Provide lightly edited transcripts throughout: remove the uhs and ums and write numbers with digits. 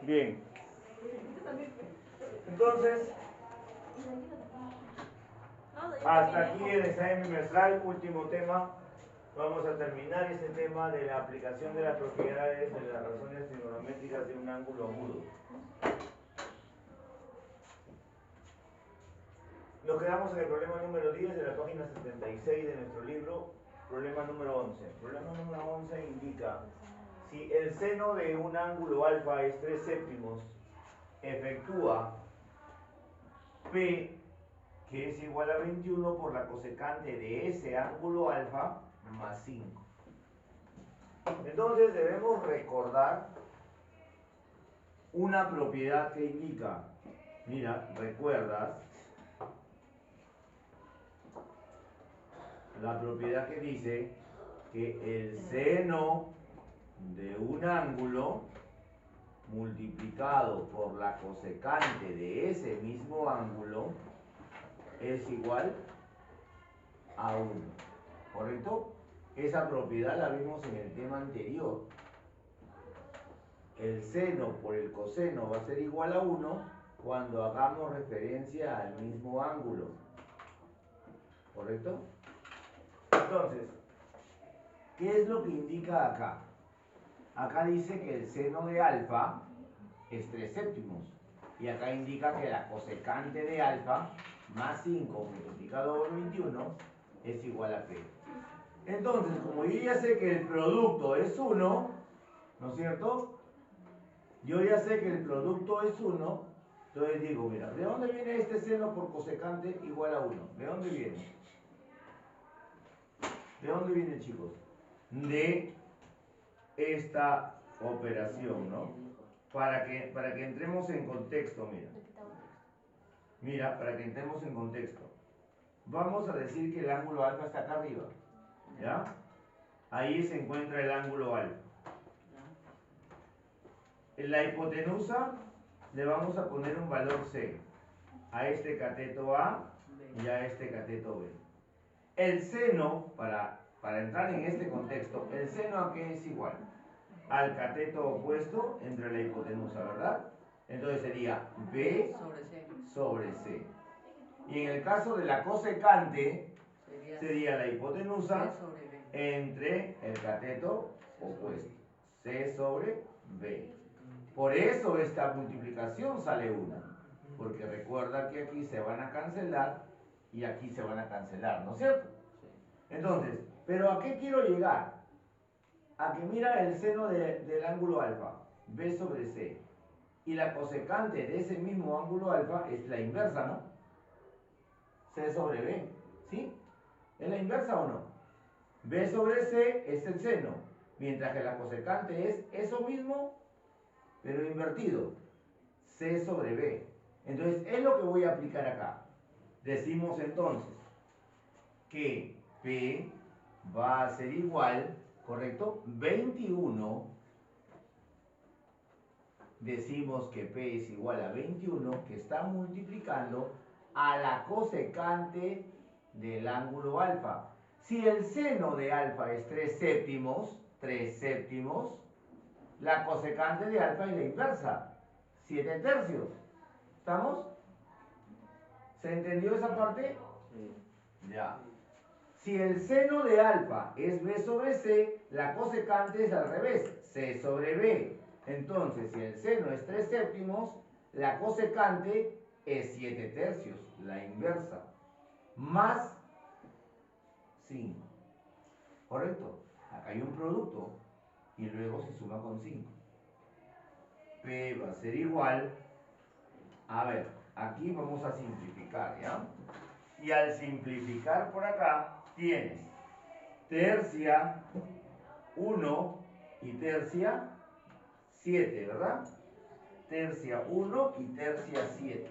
Bien. Entonces, hasta aquí el examen bimestral, último tema. Vamos a terminar este tema de la aplicación de las propiedades de las razones trigonométricas de un ángulo agudo. Nos quedamos en el problema número 10 de la página 76 de nuestro libro, problema número 11. Problema número 11 indica, si el seno de un ángulo alfa es 3 séptimos, efectúa P, que es igual a 21 por la cosecante de ese ángulo alfa más 5. Entonces debemos recordar una propiedad que indica, mira, recuerdas la propiedad que dice que el seno de un ángulo multiplicado por la cosecante de ese mismo ángulo es igual a 1, ¿correcto? Esa propiedad la vimos en el tema anterior. El seno por el coseno va a ser igual a 1 cuando hagamos referencia al mismo ángulo, ¿correcto? Entonces, ¿qué es lo que indica acá? Acá dice que el seno de alfa es 3 séptimos. Y acá indica que la cosecante de alfa más 5 multiplicado por 21 es igual a P. Entonces, como yo ya sé que el producto es 1, ¿no es cierto? Yo ya sé que el producto es 1, entonces digo, mira, ¿de dónde viene este seno por cosecante igual a 1? ¿De dónde viene? ¿De dónde viene, chicos? De esta operación, ¿no? Para que entremos en contexto, mira. Mira, para que entremos en contexto. Vamos a decir que el ángulo alfa está acá arriba, ¿ya? Ahí se encuentra el ángulo alfa. En la hipotenusa le vamos a poner un valor C a este cateto A y a este cateto B. El seno, para entrar en este contexto, ¿el seno a qué es igual? Al cateto opuesto entre la hipotenusa, ¿verdad? Entonces sería B sobre C. Y en el caso de la cosecante, sería la hipotenusa entre el cateto opuesto. C sobre B. Por eso esta multiplicación sale 1. Porque recuerda que aquí se van a cancelar y aquí se van a cancelar, ¿no es cierto? Entonces, ¿pero a qué quiero llegar? A que mira el seno del ángulo alfa, B sobre C. Y la cosecante de ese mismo ángulo alfa es la inversa, ¿no? C sobre B, ¿sí? ¿Es la inversa o no? B sobre C es el seno, mientras que la cosecante es eso mismo, pero invertido. C sobre B. Entonces, es lo que voy a aplicar acá. Decimos entonces que P va a ser igual, ¿correcto? 21. Decimos que P es igual a 21, que está multiplicando a la cosecante del ángulo alfa. Si el seno de alfa es 3 séptimos, la cosecante de alfa es la inversa, 7 tercios. ¿Estamos? ¿Se entendió esa parte? Sí. Ya. Si el seno de alfa es B sobre C, la cosecante es al revés, C sobre B. Entonces, si el seno es 3 séptimos, la cosecante es 7 tercios, la inversa, más 5. ¿Correcto? Acá hay un producto y luego se suma con 5. P va a ser igual, a ver, aquí vamos a simplificar, ¿ya? Y al simplificar por acá, tienes tercia 1 y tercia 7, ¿verdad? Tercia 1 y tercia 7.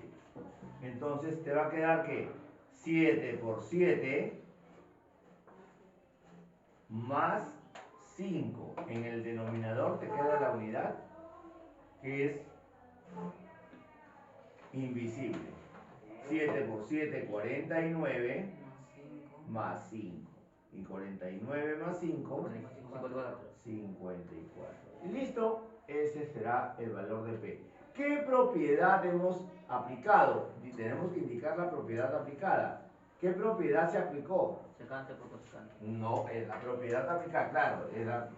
Entonces te va a quedar que 7 por 7 más 5. En el denominador te queda la unidad que es invisible. 7 por 7, 49 más 5. Y 49 más 5, 54. ¿Y listo? ese será el valor de P. ¿Qué propiedad hemos aplicado? Y tenemos que indicar la propiedad aplicada. ¿Qué propiedad se aplicó? Secante por cosecante. No, la propiedad aplicada, claro,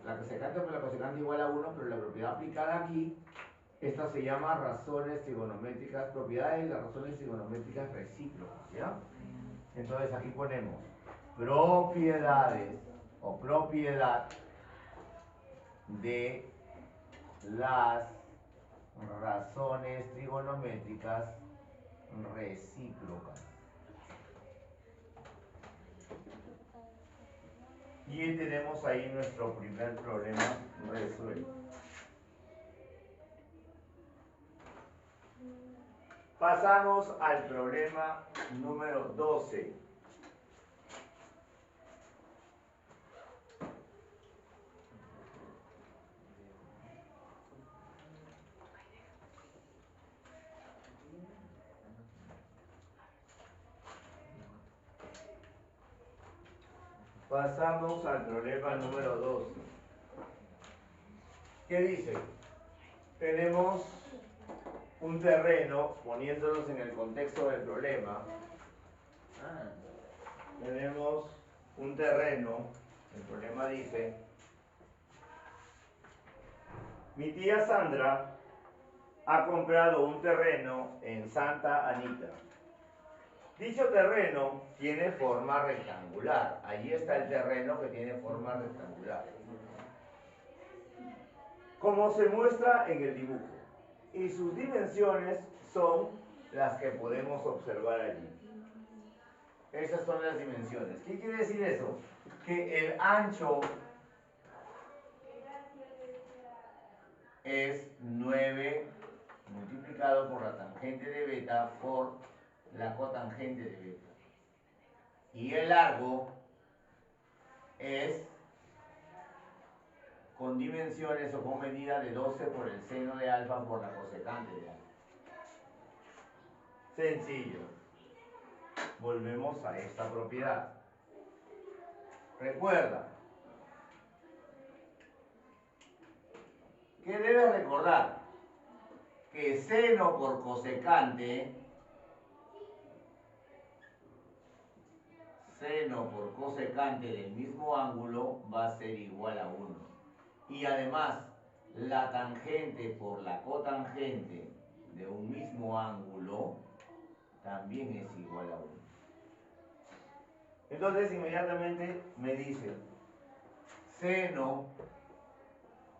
la cosecante por la cosecante igual a 1, pero la propiedad aplicada aquí, esta se llama razones trigonométricas, propiedades de las razones trigonométricas recíprocas, ¿ya? Entonces aquí ponemos propiedades o propiedad de las razones trigonométricas recíprocas. Y tenemos ahí nuestro primer problema resuelto. Pasamos al problema número 12. Pasamos al problema número 12. ¿Qué dice? Tenemos un terreno, poniéndonos en el contexto del problema. Tenemos un terreno, el problema dice, mi tía Sandra ha comprado un terreno en Santa Anita. Dicho terreno tiene forma rectangular. Allí está el terreno que tiene forma rectangular, como se muestra en el dibujo. Y sus dimensiones son las que podemos observar allí. Esas son las dimensiones. ¿Qué quiere decir eso? Que el ancho es 9 multiplicado por la tangente de beta por la cotangente de beta. Y el largo es con dimensiones o con medida de 12 por el seno de alfa por la cosecante de alfa. Sencillo. Volvemos a esta propiedad. Recuerda. ¿Qué debes recordar? Que seno por cosecante, del mismo ángulo va a ser igual a 1. Y además, la tangente por la cotangente de un mismo ángulo también es igual a 1. Entonces, inmediatamente me dice, seno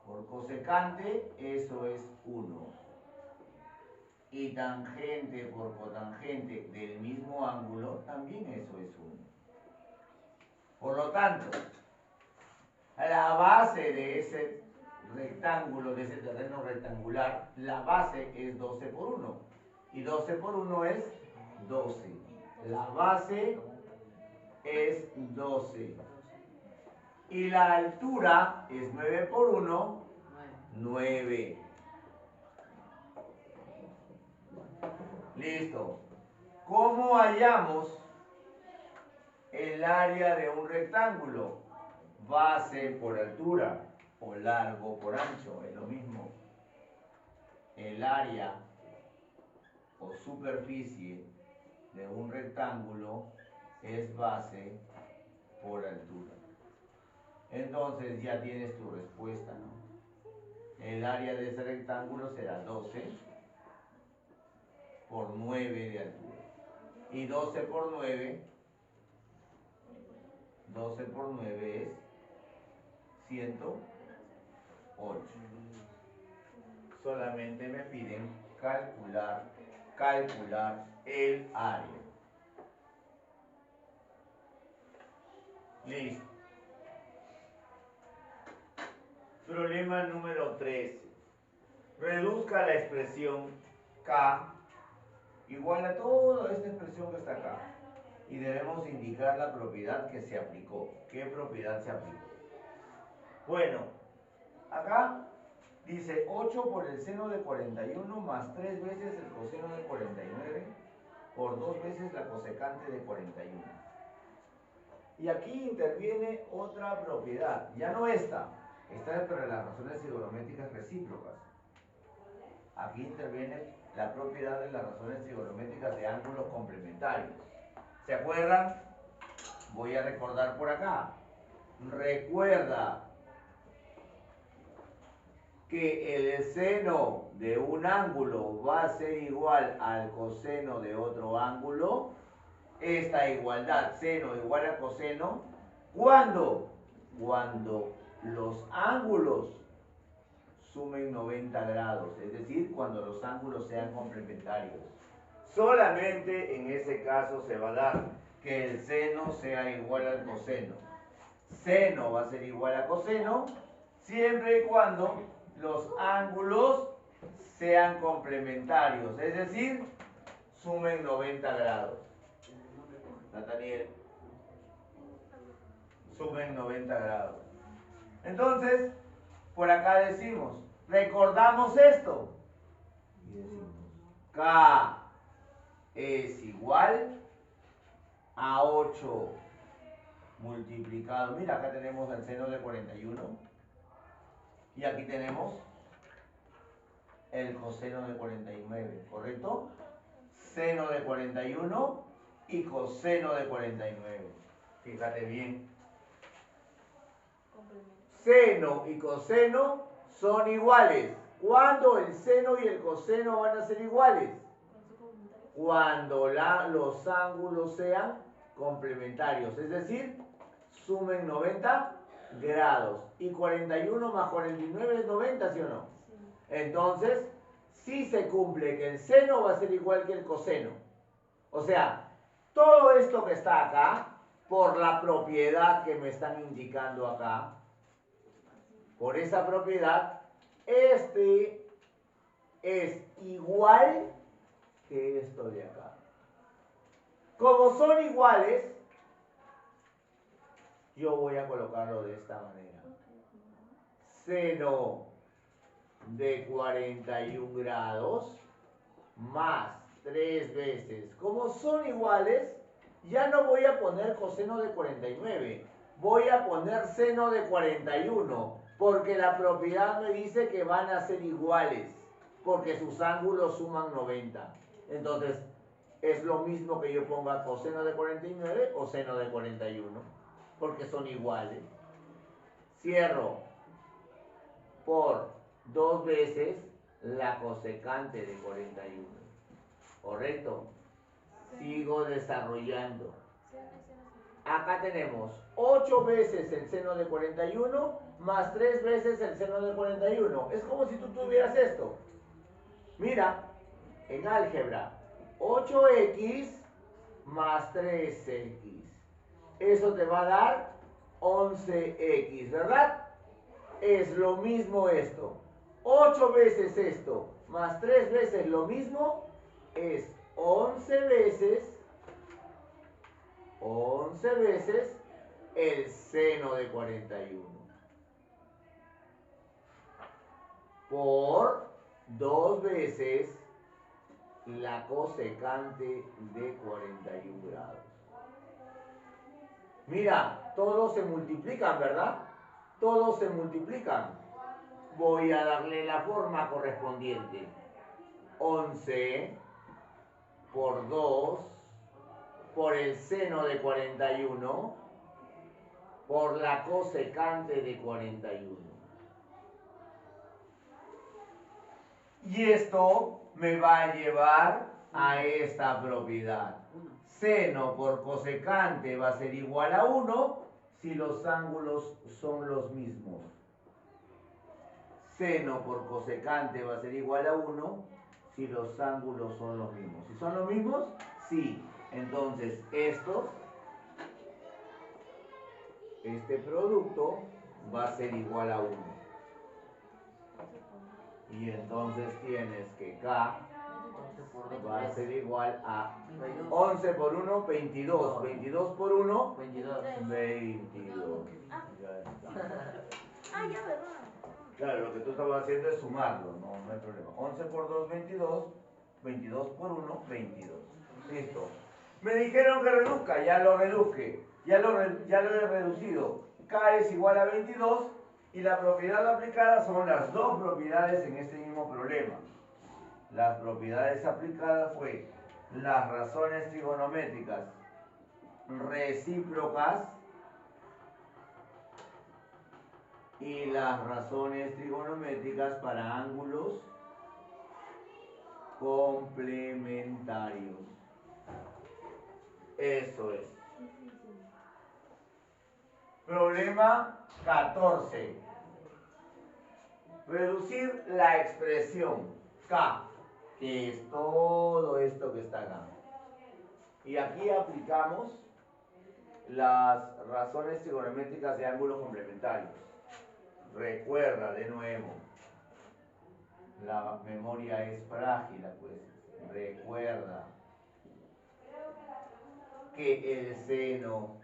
por cosecante, eso es 1. Y tangente por cotangente del mismo ángulo, también eso es 1. Por lo tanto, la base de ese rectángulo, de ese terreno rectangular, la base es 12 por 1. Y 12 por 1 es 12. La base es 12. Y la altura es 9 por 1, 9. Listo. ¿Cómo hallamos el área de un rectángulo? Base por altura o largo por ancho, es lo mismo. El área o superficie de un rectángulo es base por altura. Entonces ya tienes tu respuesta, ¿no? El área de ese rectángulo será 12 por 9 de altura. Y 12 por 9 es 108. Solamente me piden calcular el área. Listo. Problema número 13. Reduzca la expresión K igual a toda esta expresión que está acá. Y debemos indicar la propiedad que se aplicó. ¿Qué propiedad se aplicó? Bueno, acá dice 8 por el seno de 41 más 3 veces el coseno de 49 por 2 veces la cosecante de 41. Y aquí interviene otra propiedad, ya no esta es para las razones trigonométricas recíprocas. aquí interviene la propiedad de las razones trigonométricas de ángulos complementarios. ¿Se acuerdan? Voy a recordar por acá. Recuerda que el seno de un ángulo va a ser igual al coseno de otro ángulo. Esta igualdad, seno igual a coseno, ¿cuándo? Cuando los ángulos sumen 90 grados, es decir, cuando los ángulos sean complementarios. Solamente en ese caso se va a dar que el seno sea igual al coseno. Seno va a ser igual a coseno siempre y cuando los ángulos sean complementarios, es decir, sumen 90 grados. Nathaniel, sumen 90 grados. Entonces, por acá decimos, recordamos esto. Y decimos, K es igual a 8 multiplicado. Mira, acá tenemos el seno de 41. Y aquí tenemos el coseno de 49, ¿correcto? Seno de 41 y coseno de 49. Fíjate bien. Seno y coseno son iguales. ¿Cuándo el seno y el coseno van a ser iguales? Cuando los ángulos sean complementarios, es decir, sumen 90 grados. Y 41 más 49 es 90, ¿sí o no? Sí. Entonces, sí se cumple que el seno va a ser igual que el coseno. O sea, todo esto que está acá, por la propiedad que me están indicando acá, por esa propiedad, este es igual que esto de acá. Como son iguales, yo voy a colocarlo de esta manera. Seno de 41 grados más 3 veces. Como son iguales, ya no voy a poner coseno de 49. Voy a poner seno de 41. Porque la propiedad me dice que van a ser iguales. Porque sus ángulos suman 90. Entonces, es lo mismo que yo ponga coseno de 49 o seno de 41. Porque son iguales. Cierro por 2 veces la cosecante de 41. ¿Correcto? Sigo desarrollando. Acá tenemos 8 veces el seno de 41 más 3 veces el seno de 41. Es como si tú tuvieras esto. Mira, en álgebra, 8x más 3x. Eso te va a dar 11x, ¿verdad? Es lo mismo esto. 8 veces esto más 3 veces lo mismo es 11 veces el seno de 41 por 2 veces la cosecante de 41 grados. Mira, todos se multiplican, ¿verdad? Todos se multiplican. Voy a darle la forma correspondiente. 11 por 2 por el seno de 41 por la cosecante de 41. Y esto me va a llevar a esta propiedad. Seno por cosecante va a ser igual a 1 si los ángulos son los mismos. Seno por cosecante va a ser igual a 1 si los ángulos son los mismos. ¿Si son los mismos? Sí. Entonces, este producto va a ser igual a 1. Y entonces tienes que K va a ser igual a 11 por 1, 22. 22 por 1, 22. Ya está. Ah, ya, ¿verdad? Claro, lo que tú estabas haciendo es sumarlo, no hay problema. 11 por 2, 22. 22 por 1, 22. Listo. Me dijeron que reduzca, ya lo reduje. Ya lo he reducido. K es igual a 22 y la propiedad aplicada son las dos propiedades en este mismo problema. las propiedades aplicadas fue las razones trigonométricas recíprocas y las razones trigonométricas para ángulos complementarios. Eso es. Problema 14. Reducir la expresión K, que es todo esto que está acá. Y aquí aplicamos las razones trigonométricas de ángulos complementarios. Recuerda de nuevo, la memoria es frágil, pues. Recuerda que el seno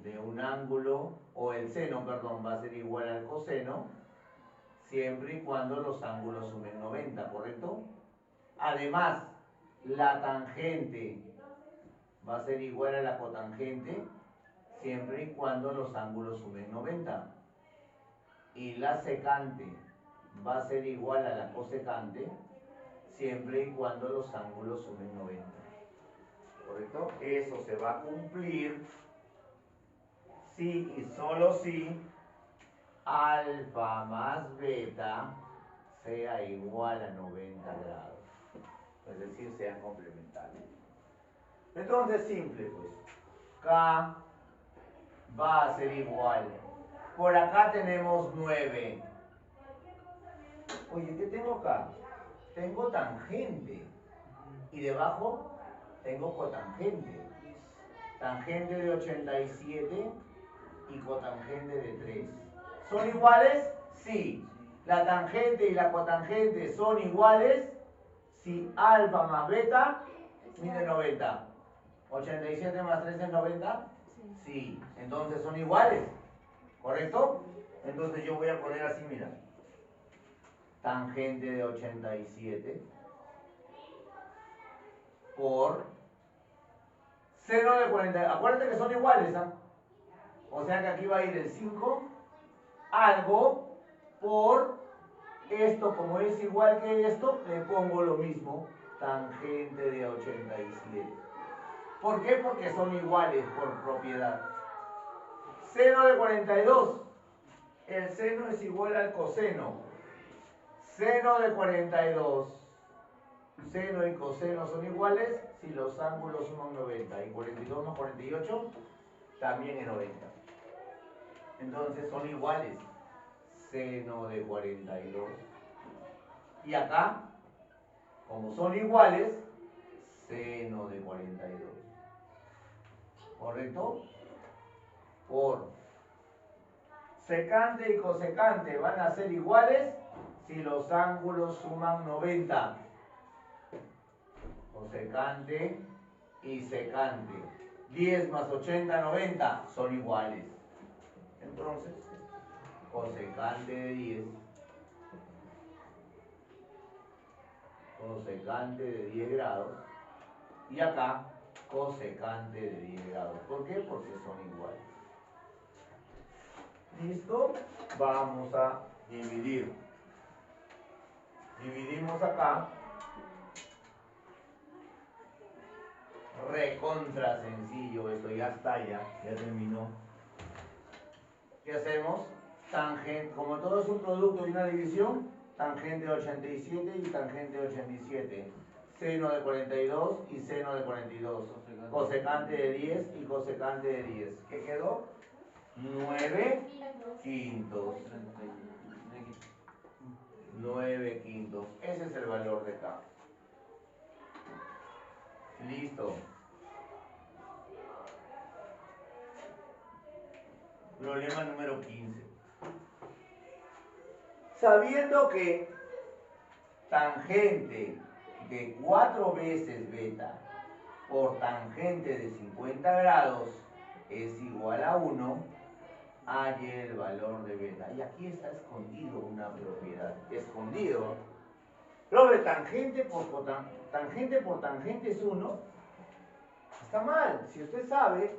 de un ángulo, o el seno, perdón, va a ser igual al coseno, siempre y cuando los ángulos sumen 90, ¿correcto? Además, la tangente va a ser igual a la cotangente, siempre y cuando los ángulos sumen 90. Y la secante va a ser igual a la cosecante, siempre y cuando los ángulos sumen 90. ¿Correcto? Eso se va a cumplir si y solo si alfa más beta sea igual a 90 grados. Es decir, sean complementarios. Entonces, simple, pues. K va a ser igual. Por acá tenemos 9. Oye, ¿qué tengo acá? Tengo tangente. Y debajo tengo cotangente. Tangente de 87 y cotangente de 3. ¿Son iguales? Sí. La tangente y la cotangente son iguales si alfa más beta mide 90. 87 más 3 es 90. Sí. Entonces son iguales. ¿Correcto? Entonces yo voy a poner así, mira. Tangente de 87 por seno de 40. Acuérdate que son iguales, ¿ah? O sea que aquí va a ir el 5 algo por esto, como es igual que esto, le pongo lo mismo, tangente de 87. ¿Por qué? Porque son iguales por propiedad. Seno de 42. El seno es igual al coseno. Seno de 42. Seno y coseno son iguales si los ángulos suman 90. Y 42 más 48 también es 90. Entonces son iguales. Seno de 42. Y acá, como son iguales, seno de 42. ¿Correcto? Por secante y cosecante van a ser iguales si los ángulos suman 90. Cosecante y secante. 10 más 80, 90 son iguales. Entonces, cosecante de 10. Cosecante de 10 grados. Y acá, cosecante de 10 grados. ¿Por qué? Porque son iguales. ¿Listo? Vamos a dividir. Dividimos acá. Recontra sencillo, esto ya está, ya terminó. ¿Qué hacemos? Tangente, como todo es un producto y una división, tangente de 87 y tangente de 87. Seno de 42 y seno de 42. Cosecante de 10 y cosecante de 10. ¿Qué quedó? 9 quintos. 9 quintos. Ese es el valor de K. Listo. Problema número 15. Sabiendo que tangente de 4 veces beta por tangente de 50 grados es igual a 1, hay el valor de beta. Y aquí está escondido una propiedad. Escondido. Profe, tangente por tangente es 1. Está mal. Si usted sabe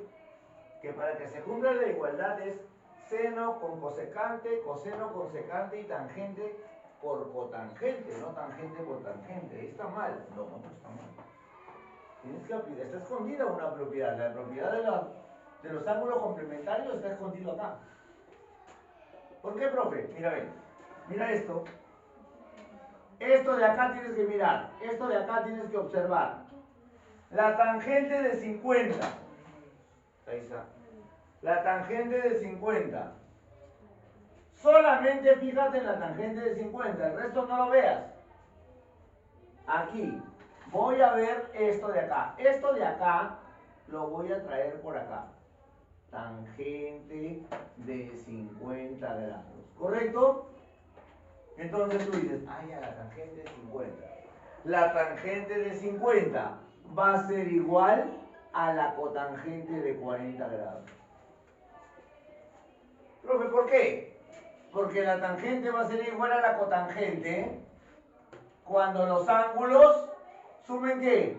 que para que se cumpla la igualdad es seno con cosecante, coseno con secante y tangente por cotangente, no tangente por tangente. ¿Está mal? No, no está mal. Tienes que aplicar, está escondida una propiedad. La propiedad de los ángulos complementarios está escondido acá. ¿Por qué, profe? Mira, ven. Mira esto. Esto de acá tienes que mirar. Esto de acá tienes que observar. La tangente de 50. Ahí está. La tangente de 50. Solamente fíjate en la tangente de 50. El resto no lo veas. Aquí. Voy a ver esto de acá. Esto de acá lo voy a traer por acá. Tangente de 50 grados. ¿Correcto? Entonces tú dices, ah, ya, la tangente de 50. La tangente de 50 va a ser igual a la cotangente de 40 grados. Profe, ¿por qué? Porque la tangente va a ser igual a la cotangente cuando los ángulos sumen ¿qué?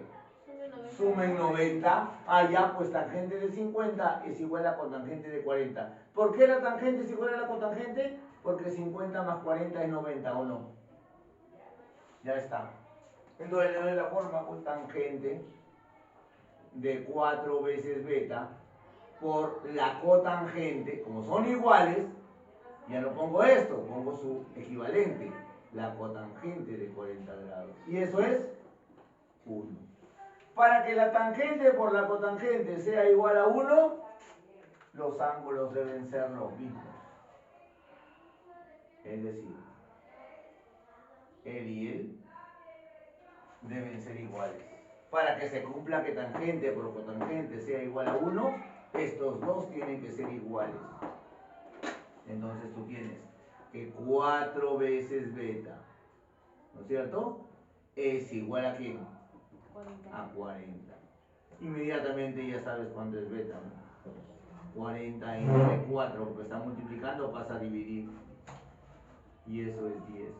Sumen 90. Ah, ya, pues tangente de 50 es igual a la cotangente de 40. ¿Por qué la tangente es igual a la cotangente? Porque 50 más 40 es 90, ¿o no? Ya está. Entonces le doy la forma con tangente de 4 veces beta por la cotangente, como son iguales, ya no pongo esto, pongo su equivalente, la cotangente de 40 grados. Y eso es 1. Para que la tangente por la cotangente sea igual a 1, los ángulos deben ser los mismos. Es decir, él y él deben ser iguales. Para que se cumpla que tangente por cotangente sea igual a 1, estos dos tienen que ser iguales. Entonces tú tienes que 4 veces beta, ¿no es cierto? Es igual a ¿quién? 40. A 40. Inmediatamente ya sabes cuánto es beta, ¿no? 40 entre 4, porque está multiplicando, pasa a dividir. Y eso es 10.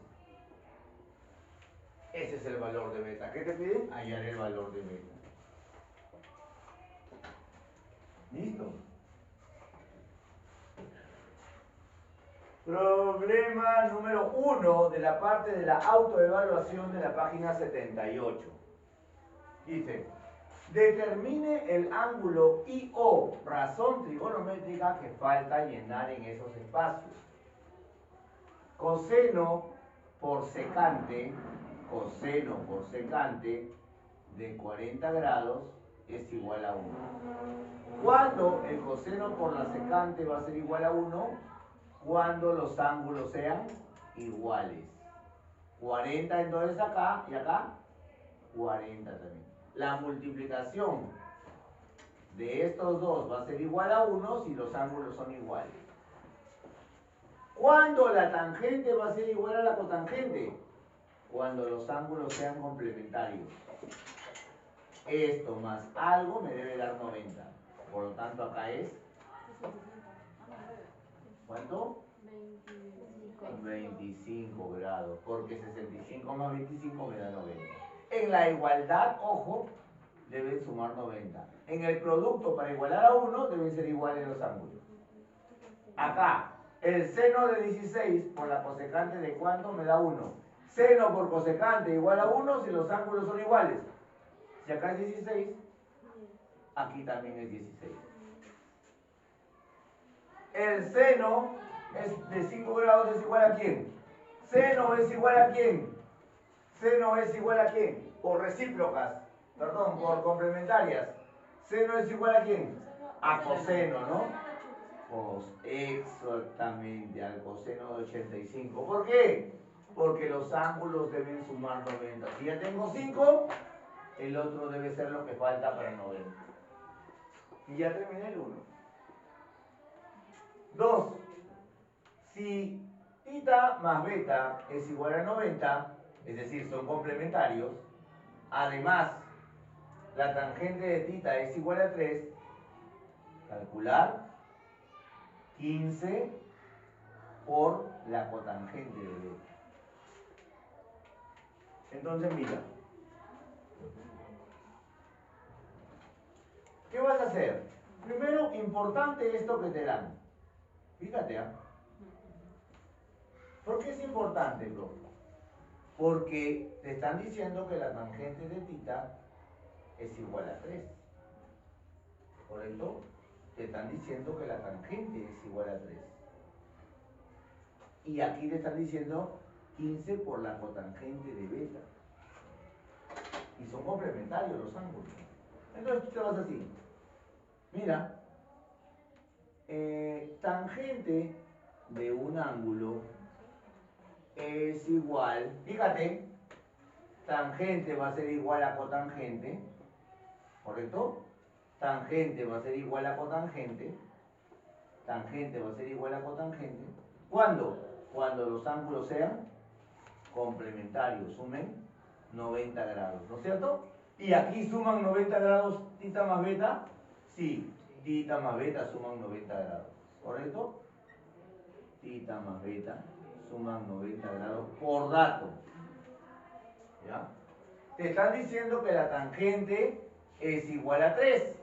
Ese es el valor de beta. ¿Qué te piden? Hallar el valor de beta. ¿Listo? Problema número 1 de la parte de la autoevaluación de la página 78. Dice, determine el ángulo IO, razón trigonométrica que falta llenar en esos espacios. Coseno por secante de 40 grados es igual a 1. ¿Cuándo el coseno por la secante va a ser igual a 1? Cuando los ángulos sean iguales. 40 entonces acá y acá 40 también. La multiplicación de estos dos va a ser igual a 1 si los ángulos son iguales. ¿Cuándo la tangente va a ser igual a la cotangente? Cuando los ángulos sean complementarios. Esto más algo me debe dar 90. Por lo tanto acá es... ¿Cuánto? 25 grados. Porque 65 más 25 me da 90. En la igualdad, ojo, deben sumar 90. En el producto para igualar a 1 deben ser iguales los ángulos. Acá, el seno de 16 por la cosecante de cuánto me da 1. Seno por cosecante igual a 1 si los ángulos son iguales. Si acá es 16, aquí también es 16. El seno de 5 grados es igual a ¿quién? Seno es igual a ¿quién? Seno es igual a ¿quién? Por recíprocas, perdón, por complementarias. Seno es igual a ¿quién? A coseno, ¿no? Pues exactamente, al coseno de 85. ¿Por qué? Porque los ángulos deben sumar 90. Si ya tengo 5, el otro debe ser lo que falta para 90. Y ya terminé el 1. 2. Si tita más beta es igual a 90, es decir, son complementarios, además la tangente de tita es igual a 3, calcular 15 por la cotangente de beta. Entonces mira, ¿qué vas a hacer? Primero, importante esto que te dan. Fíjate, ¿ah? ¿Por qué es importante, bro? Porque te están diciendo que la tangente de tita es igual a 3. ¿Correcto? Te están diciendo que la tangente es igual a 3. Y aquí te están diciendo 15 por la cotangente de beta. Y son complementarios los ángulos. Entonces tú te vas así. Mira, tangente de un ángulo es igual, fíjate, tangente va a ser igual a cotangente, ¿correcto? Tangente va a ser igual a cotangente, tangente va a ser igual a cotangente. ¿Cuándo? Cuando los ángulos sean complementarios, sumen 90 grados, ¿no es cierto? Y aquí suman 90 grados tita más beta, sí, tita más beta suman 90 grados, ¿correcto? Tita más beta suman 90 grados por dato, ¿ya? Te están diciendo que la tangente es igual a 3,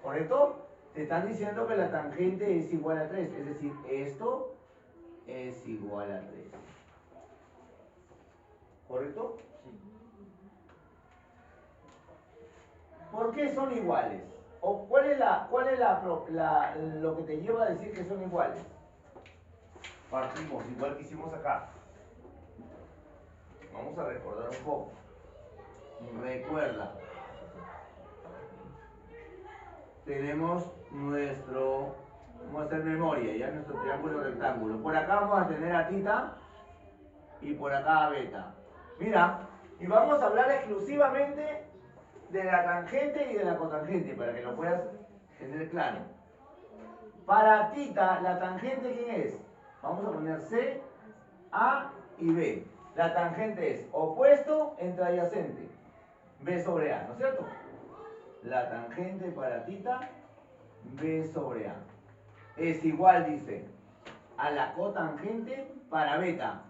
¿correcto? Te están diciendo que la tangente es igual a 3, es decir, esto es igual a 3. ¿Correcto? Sí. ¿Por qué son iguales? ¿O cuál es lo que te lleva a decir que son iguales? Partimos igual que hicimos acá. Vamos a recordar un poco. Recuerda. Tenemos vamos a hacer memoria, ya nuestro triángulo rectángulo. Por acá vamos a tener a tita y por acá a beta. Mira, y vamos a hablar exclusivamente de la tangente y de la cotangente, para que lo puedas tener claro. Para tita, la tangente, ¿quién es? Vamos a poner C, A y B. La tangente es opuesto entre adyacente, B sobre A, ¿no es cierto? La tangente para tita, B sobre A. Es igual, dice, a la cotangente para beta.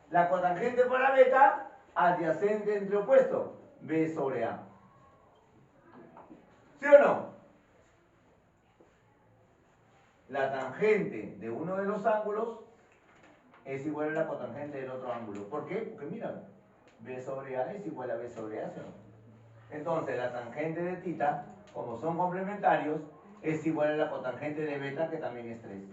La cotangente para beta, adyacente entre opuesto, B sobre A. ¿Sí o no? La tangente de uno de los ángulos es igual a la cotangente del otro ángulo. ¿Por qué? Porque mira, B sobre A es igual a B sobre A, ¿sí o no? Entonces la tangente de tita, como son complementarios, es igual a la cotangente de beta, que también es 3.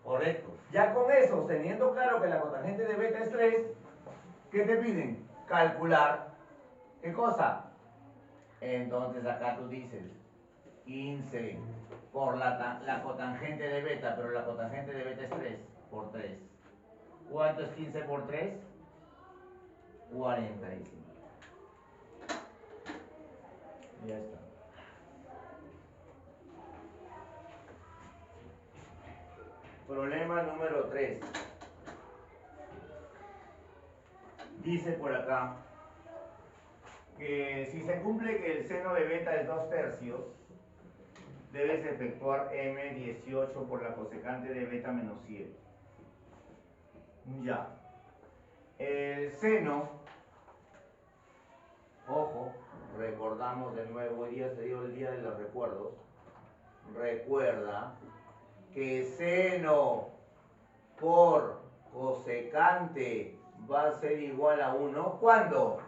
Correcto. Ya con eso, teniendo claro que la cotangente de beta es 3, ¿qué te piden? Calcular. ¿Qué cosa? Entonces acá tú dices 15 por la cotangente de beta, pero la cotangente de beta es 3 por 3. ¿Cuánto es 15 por 3? 45. Ya está. Problema número 3. Dice por acá que si se cumple que el seno de beta es 2/3, debes efectuar M18 por la cosecante de beta menos 7. Ya. El seno, ojo, recordamos de nuevo, hoy día se dio el día de los recuerdos. Recuerda que seno por cosecante va a ser igual a 1. ¿Cuándo?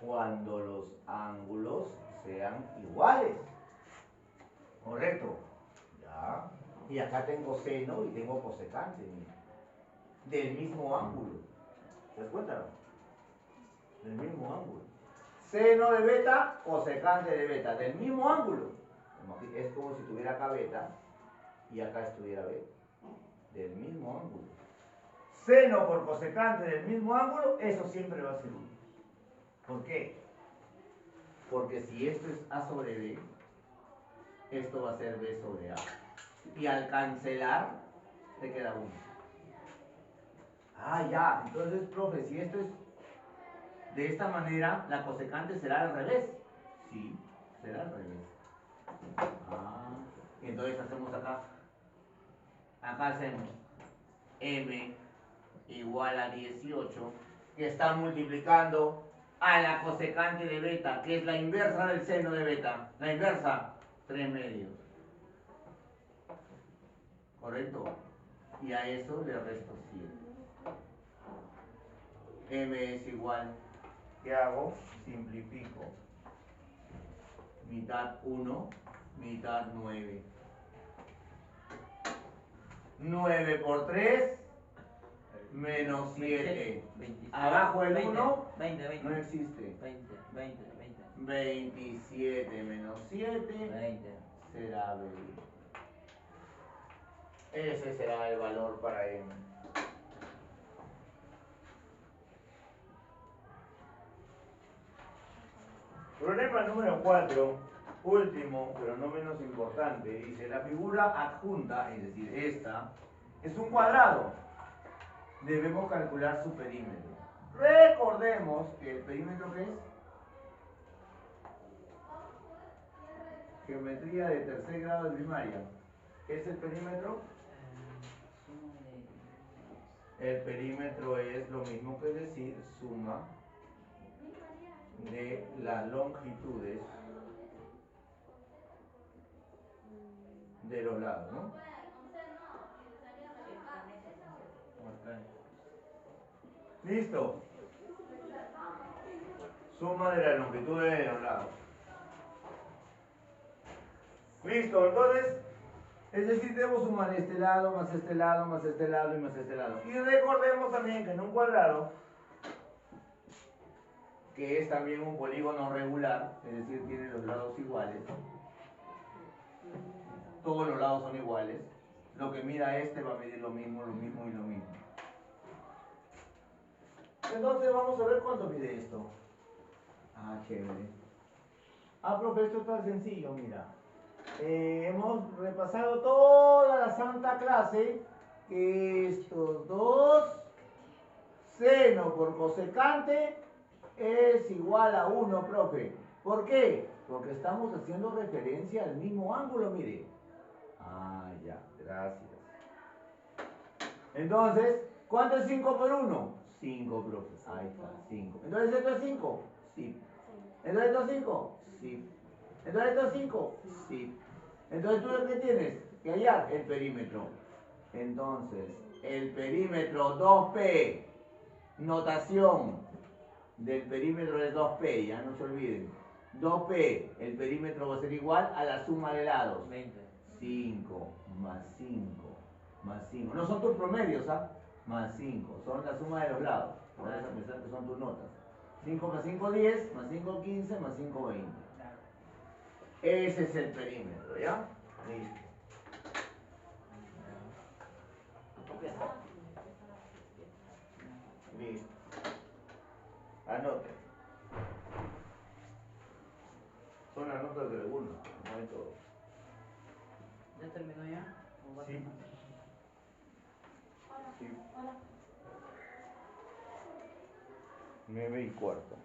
Cuando los ángulos sean iguales. ¿Correcto? Ya. Y acá tengo seno y tengo cosecante, mira. Del mismo ángulo. ¿Te das cuenta? Del mismo ángulo. Seno de beta, cosecante de beta. Del mismo ángulo. Es como si tuviera acá beta y acá estuviera beta. Del mismo ángulo. Seno por cosecante del mismo ángulo, eso siempre va a ser 1. ¿Por qué? Porque si esto es A sobre B, esto va a ser B sobre A. Y al cancelar, te queda 1. Ah, ya. Entonces, profe, si esto es de esta manera, la cosecante será al revés. Sí, será al revés. Ah, entonces hacemos acá. Acá hacemos M igual a 18, que está multiplicando a la cosecante de beta, que es la inversa del seno de beta. La inversa, 3/2. ¿Correcto? Y a eso le resto 7. M es igual. ¿Qué hago? Simplifico. Mitad 1, mitad 9. 9 por 3, menos 7. 27. Abajo el 20, 1 20. no existe. 20. 27 menos 7 20. será 20. Ese será el valor para M. Problema número 4, último, pero no menos importante, dice la figura adjunta, es decir, esta, es un cuadrado. Debemos calcular su perímetro. Recordemos que el perímetro, ¿qué es? Geometría de tercer grado de primaria. ¿Qué es el perímetro? El perímetro es lo mismo que decir suma de las longitudes de los lados, ¿no? ¿Listo? Suma de las longitudes de los lados. Listo, entonces, es decir, debemos sumar este lado, más este lado, más este lado y más este lado. Y recordemos también que en un cuadrado, que es también un polígono regular, es decir, tiene los lados iguales, todos los lados son iguales, lo que mida este va a medir lo mismo, lo mismo y lo mismo. Entonces vamos a ver cuánto mide esto. Ah, chévere. Ah, profe, esto está sencillo, mira. Hemos repasado toda la santa clase que estos dos seno por cosecante es igual a 1, profe. ¿Por qué? Porque estamos haciendo referencia al mismo ángulo, mire. Ah, ya, gracias. Entonces, ¿cuánto es 5 por 1? 5, profe. Ahí está, 5. Entonces, ¿esto es 5? Sí. Entonces, ¿esto es 5? Sí. Entonces, ¿esto es 5? Sí. Entonces, ¿tú qué tienes? Que hallar el perímetro. Entonces, el perímetro 2P, notación del perímetro es 2P, ya no se olviden. 2P, el perímetro va a ser igual a la suma de lados. 20. 5 más 5 más 5. No son tus promedios, ¿ah? Más 5. Son la suma de los lados. Por eso pensar que son tus notas. 5 más 5, 10, más 5, 15, más 5, 20. Ese es el perímetro, ¿ya? Listo. Listo. Anoten. Son las notas de alguno, no hay todo. ¿Ya terminó ya? Sí. Sí. 9:15.